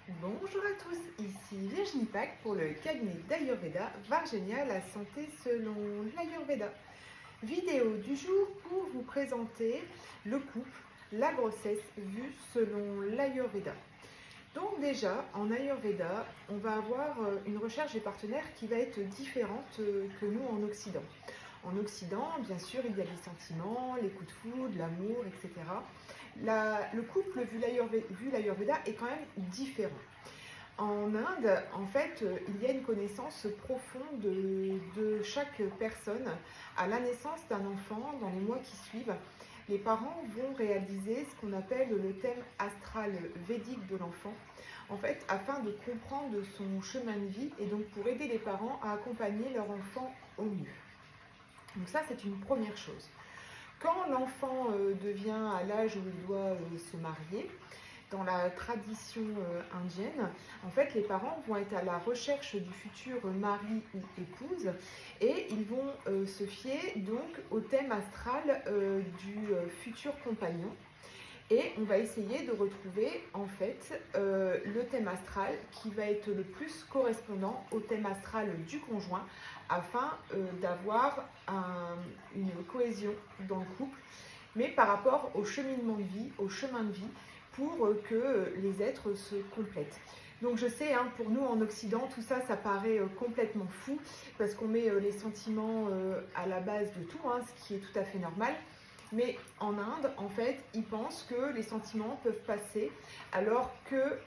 Bonjour à tous, ici Virginie Pack pour le cabinet d'Ayurveda Vargenia, la santé selon l'Ayurveda. Vidéo du jour pour vous présenter le couple, la grossesse vue selon l'Ayurveda. Donc déjà, en Ayurveda, on va avoir une recherche des partenaires qui va être différente que nous en Occident. En Occident, bien sûr, il y a les sentiments, les coups de foudre, l'amour, etc. Le couple vu l'Ayurveda est quand même différent. En Inde, en fait, il y a une connaissance profonde de chaque personne. À la naissance d'un enfant, dans les mois qui suivent, les parents vont réaliser ce qu'on appelle le thème astral védique de l'enfant, en fait, afin de comprendre son chemin de vie et donc pour aider les parents à accompagner leur enfant au mieux. Donc ça, c'est une première chose. Quand l'enfant devient à l'âge où il doit se marier, dans la tradition indienne, en fait, les parents vont être à la recherche du futur mari ou épouse et ils vont se fier donc au thème astral du futur compagnon. Et on va essayer de retrouver en fait le thème astral qui va être le plus correspondant au thème astral du conjoint afin d'avoir une cohésion dans le couple, mais par rapport au cheminement de vie, au chemin de vie, pour que les êtres se complètent. Donc je sais, hein, pour nous en Occident, tout ça, ça paraît complètement fou, parce qu'on met les sentiments à la base de tout, hein, ce qui est tout à fait normal. Mais en Inde, en fait, ils pensent que les sentiments peuvent passer, alors que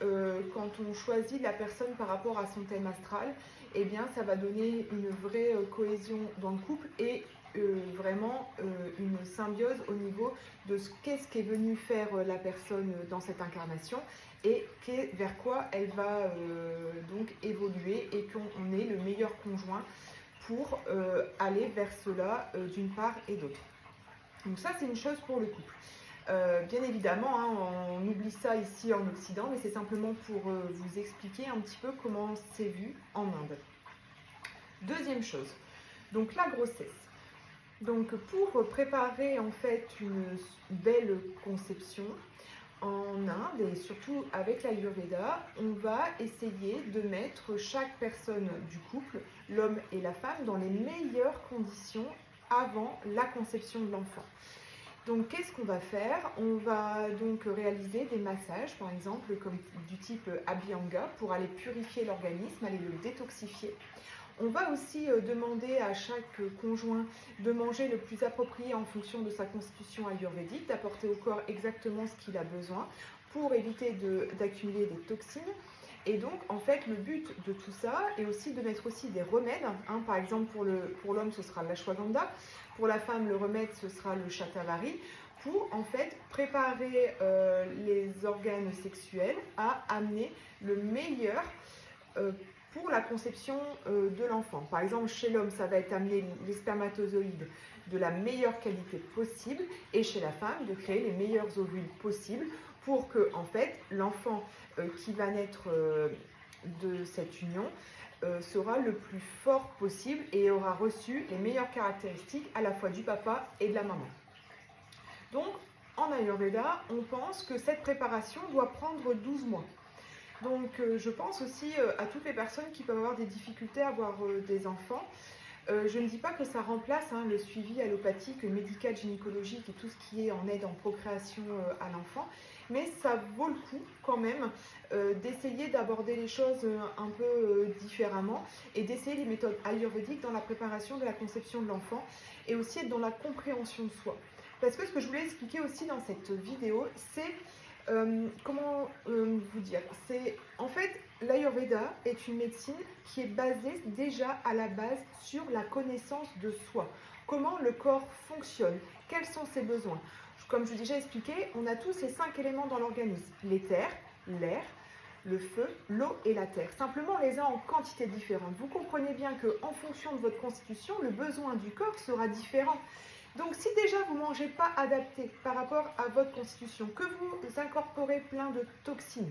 quand on choisit la personne par rapport à son thème astral, eh bien, ça va donner une vraie cohésion dans le couple et vraiment une symbiose au niveau de qu'est-ce qu'est venue faire la personne dans cette incarnation et vers quoi elle va donc évoluer et qu'on est le meilleur conjoint pour aller vers cela d'une part et d'autre. Donc ça, c'est une chose pour le couple. Bien évidemment, hein, on oublie ça ici en Occident, mais c'est simplement pour vous expliquer un petit peu comment c'est vu en Inde. Deuxième chose, donc la grossesse. Donc pour préparer en fait une belle conception en Inde et surtout avec l'Ayurveda, on va essayer de mettre chaque personne du couple, l'homme et la femme, dans les meilleures conditions avant la conception de l'enfant. Donc qu'est-ce qu'on va faire? On va donc réaliser des massages, par exemple, comme du type Abhyanga, pour aller purifier l'organisme, aller le détoxifier. On va aussi demander à chaque conjoint de manger le plus approprié en fonction de sa constitution ayurvédique, d'apporter au corps exactement ce qu'il a besoin pour éviter d'accumuler des toxines. Et donc, en fait, le but de tout ça est aussi de mettre aussi des remèdes. Hein. Par exemple, pour l'homme, ce sera l'ashwagandha. Pour la femme, le remède, ce sera le shatavari. Pour, en fait, préparer les organes sexuels à amener le meilleur pour la conception de l'enfant. Par exemple, chez l'homme, ça va être amener les spermatozoïdes de la meilleure qualité possible et chez la femme, de créer les meilleurs ovules possibles pour que, en fait, l'enfant qui va naître de cette union sera le plus fort possible et aura reçu les meilleures caractéristiques à la fois du papa et de la maman. Donc, en Ayurveda, on pense que cette préparation doit prendre 12 mois. Donc je pense aussi à toutes les personnes qui peuvent avoir des difficultés à avoir des enfants. Je ne dis pas que ça remplace le suivi allopathique, médical, gynécologique et tout ce qui est en aide en procréation à l'enfant, mais ça vaut le coup quand même d'essayer d'aborder les choses un peu différemment et d'essayer les méthodes ayurvédiques dans la préparation de la conception de l'enfant et aussi être dans la compréhension de soi. Parce que ce que je voulais expliquer aussi dans cette vidéo, c'est comment vous dire, c'est en fait l'Ayurveda est une médecine qui est basée déjà à la base sur la connaissance de soi, comment le corps fonctionne, quels sont ses besoins. Comme je vous ai déjà expliqué, on a tous ces 5 éléments dans l'organisme, l'éther, l'air, le feu, l'eau et la terre. Simplement, les uns en quantité différente. Vous comprenez bien qu'en fonction de votre constitution, le besoin du corps sera différent. Donc si déjà vous ne mangez pas adapté par rapport à votre constitution, que vous incorporez plein de toxines,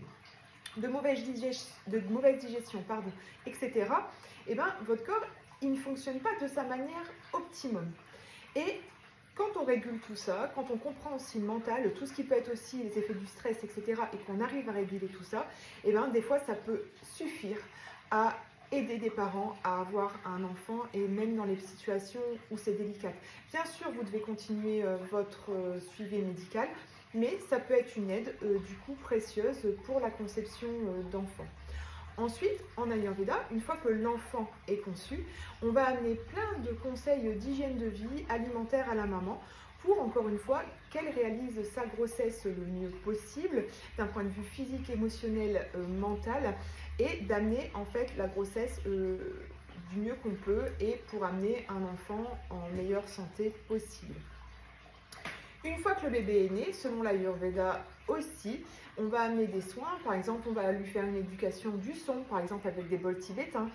de mauvaise digestion, etc., eh ben, votre corps il ne fonctionne pas de sa manière optimum. Et Quand on régule tout ça, quand on comprend aussi le mental, tout ce qui peut être aussi les effets du stress, etc., et qu'on arrive à réguler tout ça, et bien des fois ça peut suffire à aider des parents à avoir un enfant, et même dans les situations où c'est délicat. Bien sûr, vous devez continuer votre suivi médical, mais ça peut être une aide du coup précieuse pour la conception d'enfants. Ensuite, en Ayurveda, une fois que l'enfant est conçu, on va amener plein de conseils d'hygiène de vie alimentaire à la maman pour, encore une fois, qu'elle réalise sa grossesse le mieux possible d'un point de vue physique, émotionnel, mental, et d'amener en fait la grossesse du mieux qu'on peut et pour amener un enfant en meilleure santé possible. Une fois que le bébé est né, selon l'Ayurveda aussi, on va amener des soins. Par exemple, on va lui faire une éducation du son, par exemple avec des bols tibétains.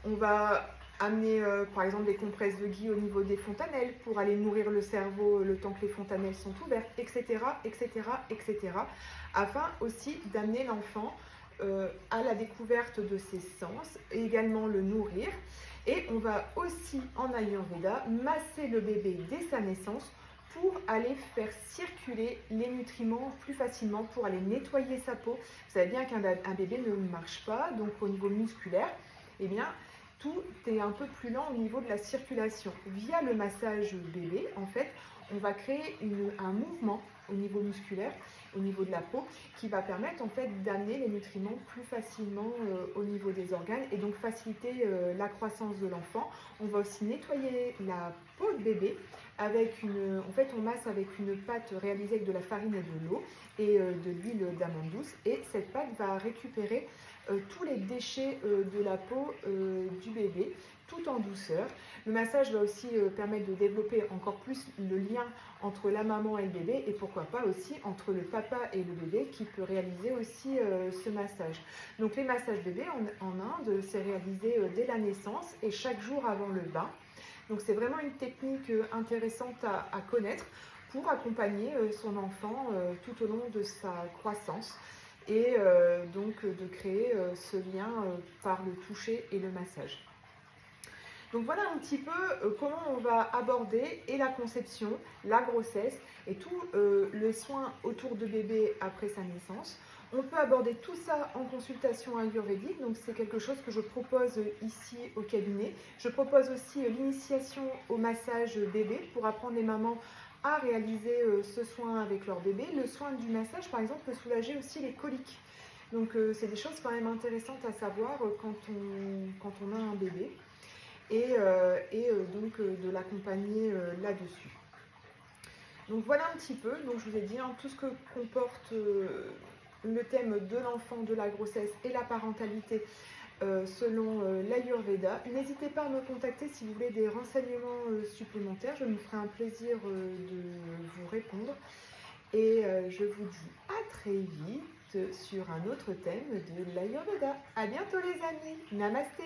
On va amener par exemple des compresses de ghee au niveau des fontanelles pour aller nourrir le cerveau le temps que les fontanelles sont ouvertes, etc., etc., etc., afin aussi d'amener l'enfant à la découverte de ses sens et également le nourrir. Et on va aussi en Ayurveda masser le bébé dès sa naissance pour aller faire circuler les nutriments plus facilement, pour aller nettoyer sa peau. Vous savez bien qu'un bébé ne marche pas, donc au niveau musculaire, eh bien, tout est un peu plus lent au niveau de la circulation. Via le massage bébé, en fait, on va créer un mouvement au niveau musculaire, au niveau de la peau, qui va permettre en fait d'amener les nutriments plus facilement au niveau des organes et donc faciliter la croissance de l'enfant. On va aussi nettoyer la peau de bébé avec en fait on masse avec une pâte réalisée avec de la farine et de l'eau et de l'huile d'amande douce, et cette pâte va récupérer tous les déchets de la peau du bébé tout en douceur. Le massage va aussi permettre de développer encore plus le lien entre la maman et le bébé, et pourquoi pas aussi entre le papa et le bébé qui peut réaliser aussi ce massage. Donc les massages bébés en Inde, c'est réalisé dès la naissance et chaque jour avant le bain. Donc c'est vraiment une technique intéressante à connaître pour accompagner son enfant tout au long de sa croissance, et donc de créer ce lien par le toucher et le massage. Donc voilà un petit peu comment on va aborder et la conception, la grossesse et tout le soin autour de bébé après sa naissance. On peut aborder tout ça en consultation ayurvédique, donc c'est quelque chose que je propose ici au cabinet. Je propose aussi l'initiation au massage bébé pour apprendre les mamans à réaliser ce soin avec leur bébé. Le soin du massage, par exemple, peut soulager aussi les coliques. Donc c'est des choses quand même intéressantes à savoir quand on a un bébé, et donc de l'accompagner là-dessus. Donc voilà un petit peu, donc je vous ai dit tout ce que comporte le thème de l'enfant, de la grossesse et la parentalité selon l'Ayurveda. N'hésitez pas à me contacter si vous voulez des renseignements supplémentaires, je me ferai un plaisir de vous répondre. Et je vous dis à très vite sur un autre thème de l'Ayurveda. À bientôt les amis, namasté.